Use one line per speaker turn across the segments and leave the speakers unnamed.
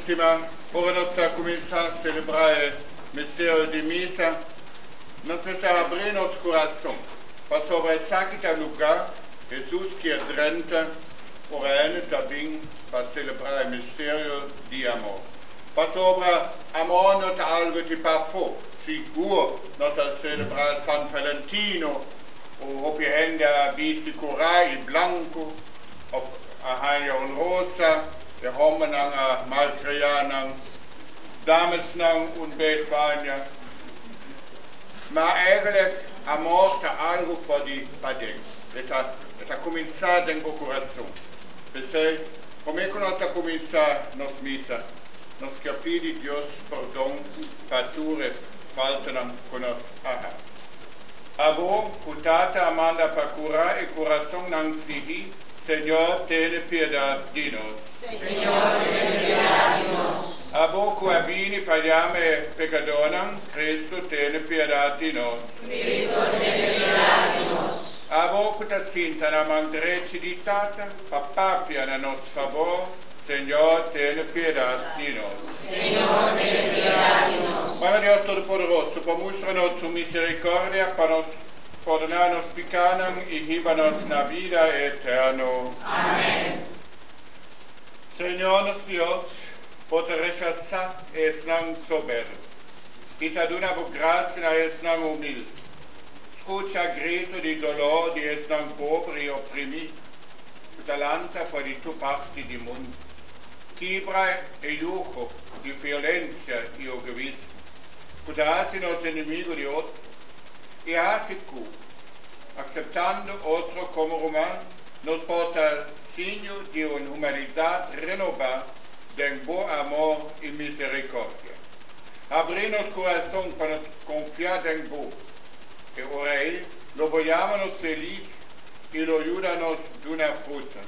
Caritissima, ora nós começar a celebrar o mistério de missa, nós precisamos abrir nosso coração para sobre esse lugar, Jesus que é drenta, ora é também para celebrar o mistério de amor. Para sobre amor não é algo de papo, seguro, nós celebrar San Valentino, ou op je hända vise corai blanco, op a haja on rosa, de hommenang malkrianang, damesnang unbeetbanja. Maar eigenlijk amor ta algo voor die padeng. Eta cominciar den coração. Pensei, como é que nós ta cominciar nos missa? Nos capidi Deus perdão, pature, faltanam conos aha. Abo, cutata amanda pacura e coração nang sihi, Senhor, tenha piedade de nós.
Senhor, tenha piedade de nós.
Abo, coabini pagame pecadonam, Cristo, tenha piedade de nós.
Cristo, tenha piedade de nós.
Abo, cutacinta na mandrece di tata, papapia na nosso favor, Senhor, tenha piedade de nós.
Senhor, tenha piedade de nós.
Pai Deus Todo-Poderoso, para mostrar-nos sua misericórdia, para nos perdonar-nos pecados e riba-nos na vida eterna.
Amém.
Senhor, nos Deus, por te rechazar és não soberbo, e te dona por graça és não humilde. Escucha grito de dolor de és não pobre e oprimido, te lança por de tua parte do mundo. Quebra e jugo de violência e o egoísmo. Cuidasse nos inimigos de outro e hace que, acceptando outro como humano, nos porta signo de uma humanidade renovada, de bom amor e misericórdia. Abrir nosso coração para confiar em Deus. E ora Ele, lo vogliamo feliz e lo ajuda-nos de uma fruta.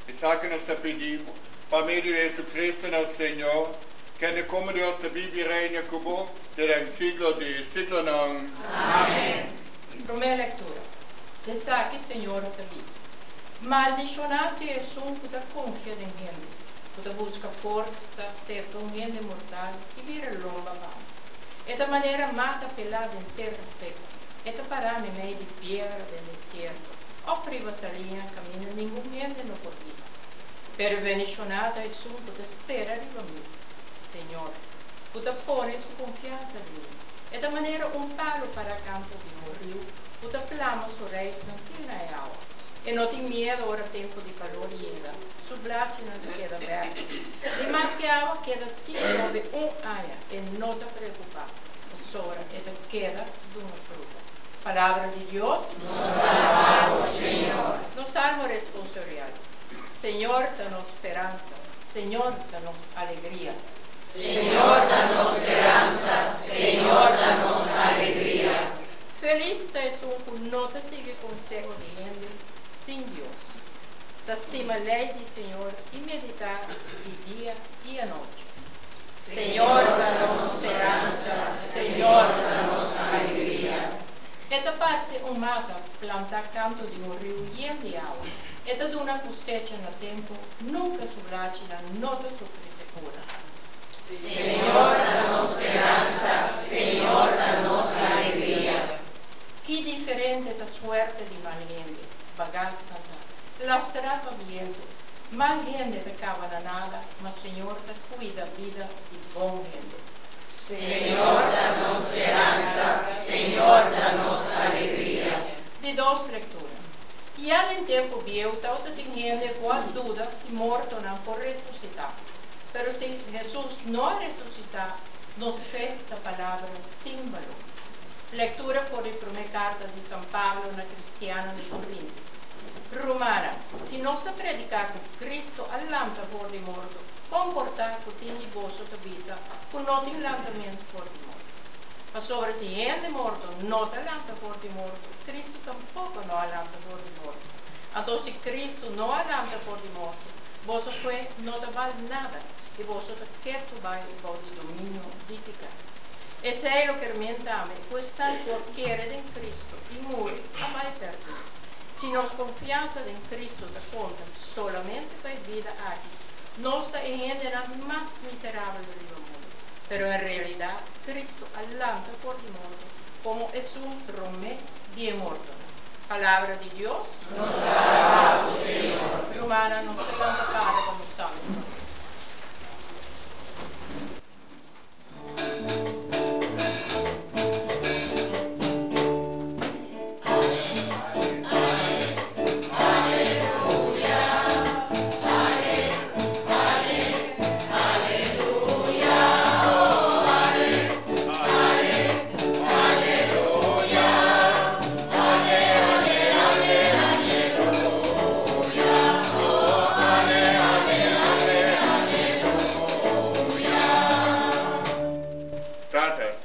E saca-nos a pedir, por meio de Jesus Cristo, nosso Senhor, que como Deus te vive e reina como del siglo de siglo non.
Amém.
Primeira leitura. Destaque, Senhor, a feliz. Maldicionasse é sunco da confia em Ele, que busca força, cerca um rende mortal e vira lomba vão. Esta maneira mata pelada em terra seca. Esta parame meio de pedra del deserto. Ó priva salinha, caminha nenhum rende no corrido. Pervenicionada é sunco da espera de caminho. Senhor, puta pone sua confiança em mim. É da maneira palo para campo de um rio, puta flama su reis não tinha água. E não tem medo ora tempo de calor chega, su blache não queda verde. E mais que água queda nove anha, e não te preocupar. A sora é da queda de uma fruta. Palavra de Deus.
Nos alabamos, Senhor.
No salmo responsorial. Senhor, dá-nos esperança. Senhor, dá-nos alegria.
Senhor, dá-nos esperança. Senhor, dá-nos alegria.
Feliz é um que não te sigue conselho de gente sem Deus. Te estima a lei do Senhor e meditar de dia e à noite.
Senhor, dá-nos esperança. Senhor, dá-nos alegria.
Esta passe mata planta canto de um rio lleno de água. Esta duna cosecha no tempo, nunca sublacina, nota sofre secura.
Senhor, dá-nos esperança. Senhor, dá-nos alegria.
Que diferente da suerte de mal gente, bagasta, lastrava viento, mal gente pecava na nada, mas Senhor te cuida a vida de bom gente.
Senhor, dá-nos esperança. Senhor, dá-nos alegria.
De duas leituras. E há em tempo viu, tauta de gente com a dúvida se morto não pode ressuscitar. Pero se Jesus não ressuscitar, nos fé da palavra sem valor. Leitura por a primeira carta de São Paulo na Cristiana de Corinto. Romana, se nós predicar que Cristo alanta por de morto, comportar que tem de vosso tabisa, que não tem lançamento por de morto. Mas sobre se gente morto não alanta por de morto, Cristo tampouco não alanta por de morto. Então se Cristo não alanta por de morto, vosso fé não te vale nada, e vosso te quer tomar o vosso domínio de pecado. Esse é o que mentame, pois tal por querer em Cristo e morre a mais perdido. Se nós confiança em Cristo te conta solamente para a vida aqui, no está en händerna más miserable del mundo, pero en realidad Cristo adelanta por el mundo como es un remedio de muerto. Palabra de Dios.
Nos alabamos, Señor.
Romana nos levanta para como salmo.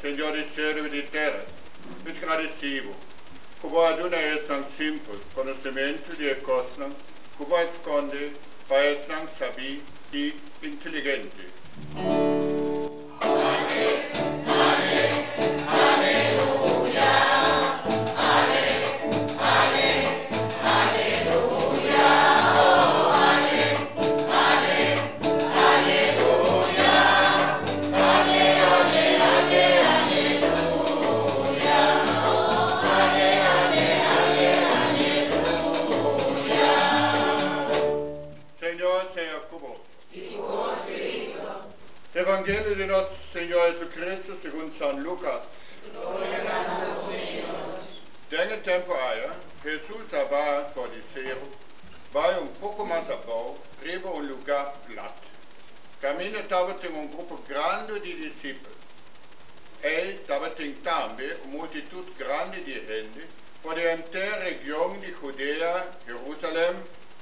Signore cielo di terra, vi agradecivo, che voi aduna è tan simples, conocimiento di cosas, che voi esconde, para es tan sabi e inteligente. Evangelio de nuestro Señor Jesucristo según San Lucas. Denke tempo aia, Jesús estaba por decir, vai pouco mais abaixo, riba lugar plat. Caminho estava tem grupo grande de discípulos. E estava tem também multitud grande de gente por a inteira região de Judea, Jerusalém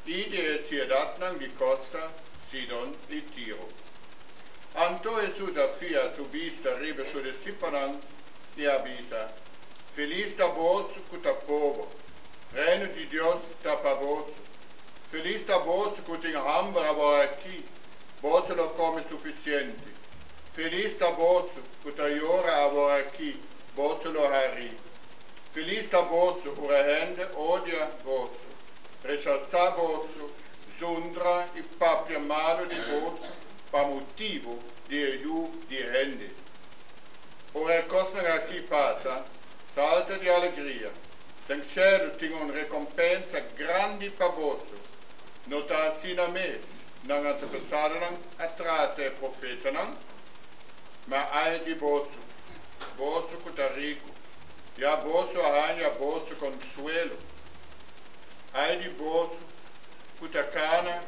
e de cidades de costa, Sidon e Tiro. Anto Jesus afia su vista ribe su discípulos e avisa, feliz da vos que está povo, reino de Deus está para vos. Feliz da vos que tem hambre agora aqui, vos lo come suficiente. Feliz da vos que está ora agora aqui, vos lo hari. Feliz da vos ora gente odia vos, rechaça vos, zundra e papia malo de vos, per motivo di aiuto di gente. Ora cosa aqui passa, salta di allegria. Del cielo tem una ricompensa grande per voi. Nota assim a me, non antepassaram atrás e profetam, ma ai di vosso que está rico, e a vosso arranha a vosso consuelo. Ai di vosso que está cana,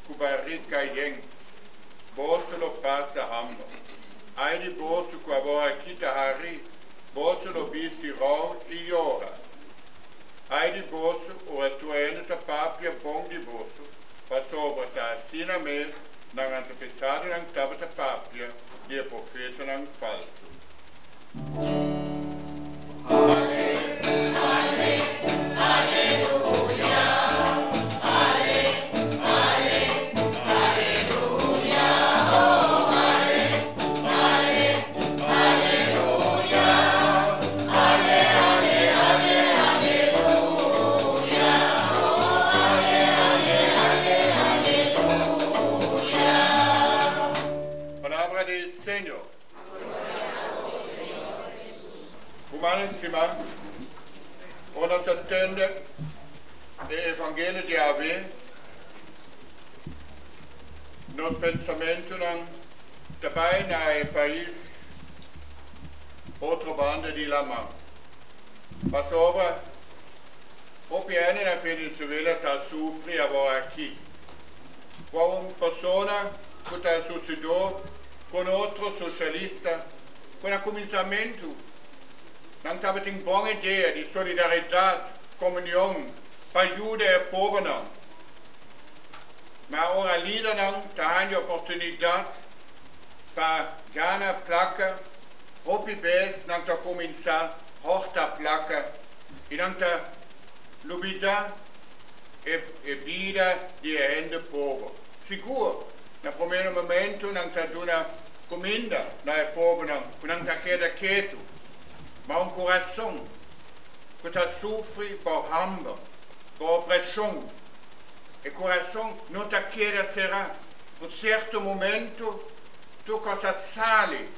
que barrica e vosso lo passa hamba. Ai di vosso que agora aqui está hari, vosso lo visti rau e ora. Ai di vosso, ora tua entra papia bom di vosso, pa sopra ta sina me, non antepesado non tabata papia, di profeta non falso. Señor. Umanissima, ona attende l'Evangelio di Ave, nos pensamento non dabei nel paese, outro banda di la mano. Ma sopra, o piano na Venezuela sta soffri agora aqui. Uma persona que está sucedendo con outro socialista, con un cominciamento, non aveva una buona idea di solidarietà, comunione, per aiutare i poveri. Ma ora l'idea non ha l'opportunità per ganare placca, proprio bene non ha cominciato a portare placca, e non ha l'ubità e vita di gente povera. Sicuro, nel primo momento non ha una comenda na poveri, non ha chiesto, ma un coração que sofre por hambre, por opressão. E coração não está querendo será, un certo momento, tu cosa sali,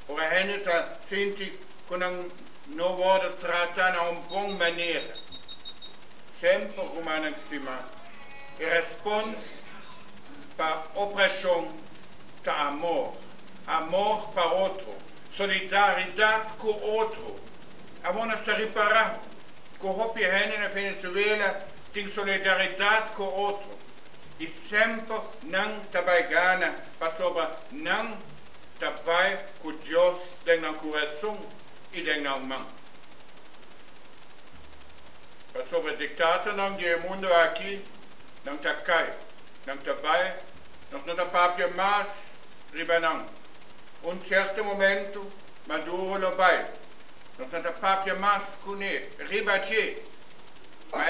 ora heneta senti con un non vuole trattare a un buon maniera. Sempre romano stima, e risponde per oppressione da amor. Amor per outro. Solidariedade com outro. A vona sta riparando. Com hopi henne na Venezuela, tem solidariedade com outro. E sempre não tabai gana, para sobra não tabai com Deus dentro do coração e dentro do mão. Para sobra dictata não de mundo aqui, não tá cai, não tabai, não tá papia mais, riba não. Certo momento, Maduro lo vai. Non sono papia mas cune, ribaci. Ma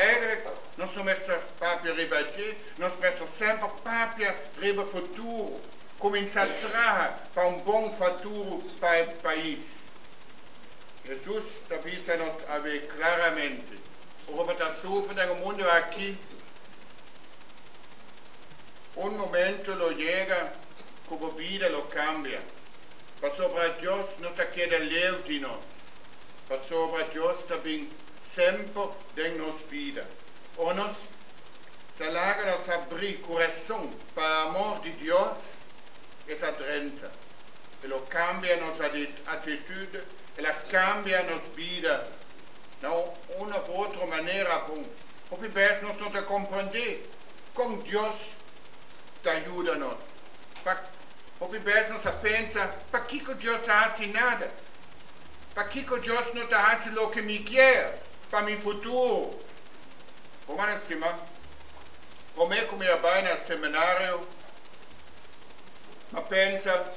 non sono messo papia ribaci, non sono messo sempre papia riba futuro. Comincia a trarre per un buon futuro per il paese. Jesus sta vista ave claramente. Ora da sopra nel mondo aqui, un momento lo llega, come vida lo cambia. Per sopra Deus non ti chiede leu di noi. Per sopra Deus sta ben sempre dentro nos vida. O nos se laga nos abrir coração para amor de Deus e sa drenta. E lo cambia nostra attitude e la cambia nos vida. Não una outra maneira bom. O que bem nós não te compreender como Deus te ajuda nos. O que bem nós pensa, para que Deus está assim nada? Para que Deus não está assim o que me quer para meu futuro? Como é que como é que eu vai no seminário? Mas pensa,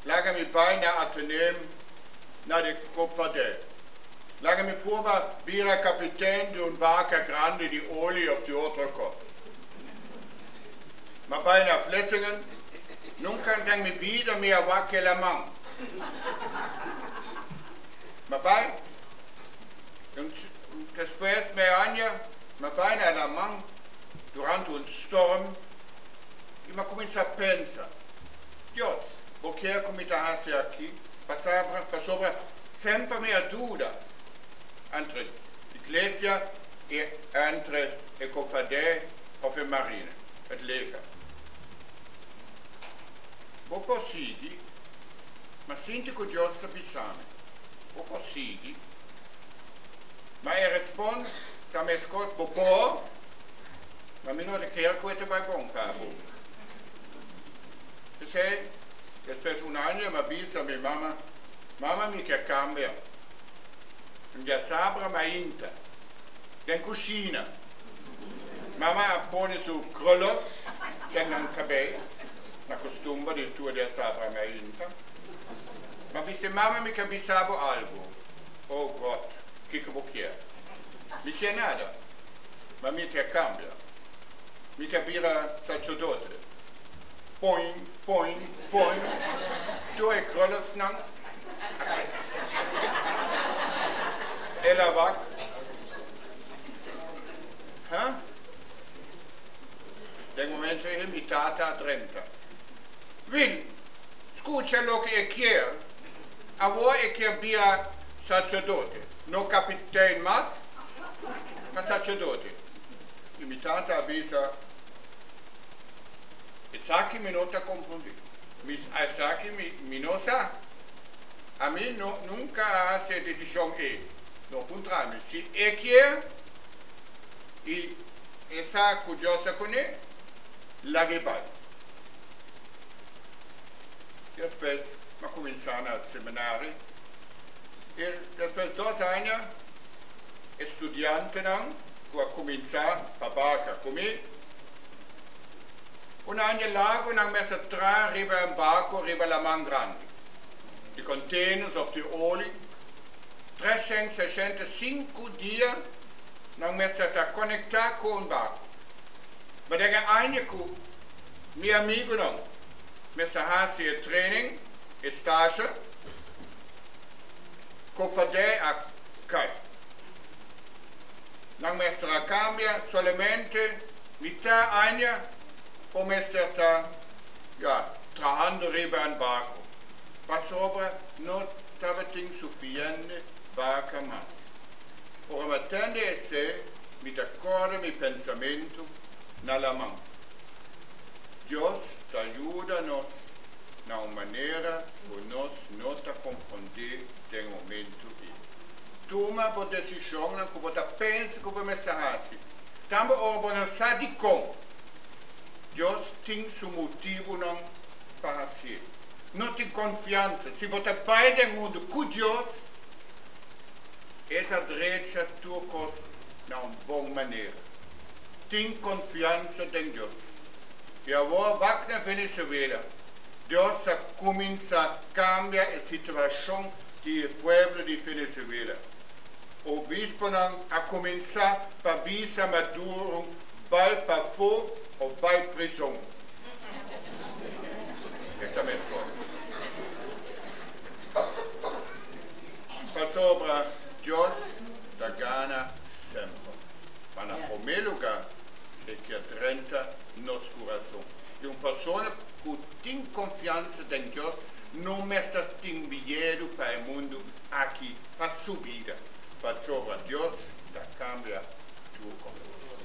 larga-me vai na Ateneum, na de Copade. Larga-me fora vira capitão de barca grande de óleo auf die outra costa. Mas vai na Flessingen, nunca tem me vida minha vaca la mão. Mas vai, depois me anja, mas vai na mão durante storm e me começa a pensar, Deus, porque é como está aqui, para sobre sempre minha dúvida entre igreja e entre a cofradé ou a marina, a lega. Vou conseguir, mas sinto que Deus está pensando. Vou conseguir, mas ele responde, que me escuta, vou pôr, mas me não quer que vai bom, cabo. Eu sei, depois ano, me avisa a minha mamma mi quer cambiar. Já sabe, mas ainda, tem cucina. Mamma põe su crollo, tem um cabelo. Na costumba di tua del sabra mia inta. Ma viste mamma mi capisavo algo. Oh God, che vuoi? Mi c'è nada. Ma mi che cambia. Mi capira sacerdote. Poing, poing, poing. Tu e crollo snan. E la vac. Nel momento che mi tata a 30. Vin, scusa lo che chiede, a voi è che abbia sacerdote, non capitano mas, ma sacerdote. Limitata avvisa, e sa che mi non ti confondi, sa che mi non sa, a me nunca ha se decisione, non contrario, si è chiede, e sa curiosa con è, la ribale. Depois, ma começar no seminário, e depois 2 anos, estudante não, vou começar a barca comigo. Ano largo, não me tra riba um barco, riba la man grande. De containers of the óleo, 365 dias, não me conectar com o barco. Mas tem ano, meu amigo não. Mesta hace training, estágio, cofadé a cai. Não mestra cambia, solamente metà anno, o mestre está, trabajando arriba en barco. Para sobre, no estaba suficiente barca más. Por atender ese, mi acorda mi pensamento na la mão. Deus ajuda-nos na maneira que nós não compreender no momento. Toma a decisão que você pensa que você está fazendo. Também você sabe como. Deus tem seu motivo não para fazer. Não tem confiança. Se você vai no mundo com Deus, essa direita tua coisa de uma boa maneira. Tem confiança em Deus. E agora vai na Venezuela. Deus começa a cambiar a situação do povo de Venezuela. O bispo a começar para visa Maduro, vai para fora ou vai prisão. Esta mesma para sobre Deus da gana sempre. Mas em primeiro lugar, é que atrenta nosso coração. E uma pessoa que tem confiança em Deus não está tem medo para o mundo aqui, para a sua vida. Para sobre Deus, da cambia tua confiança.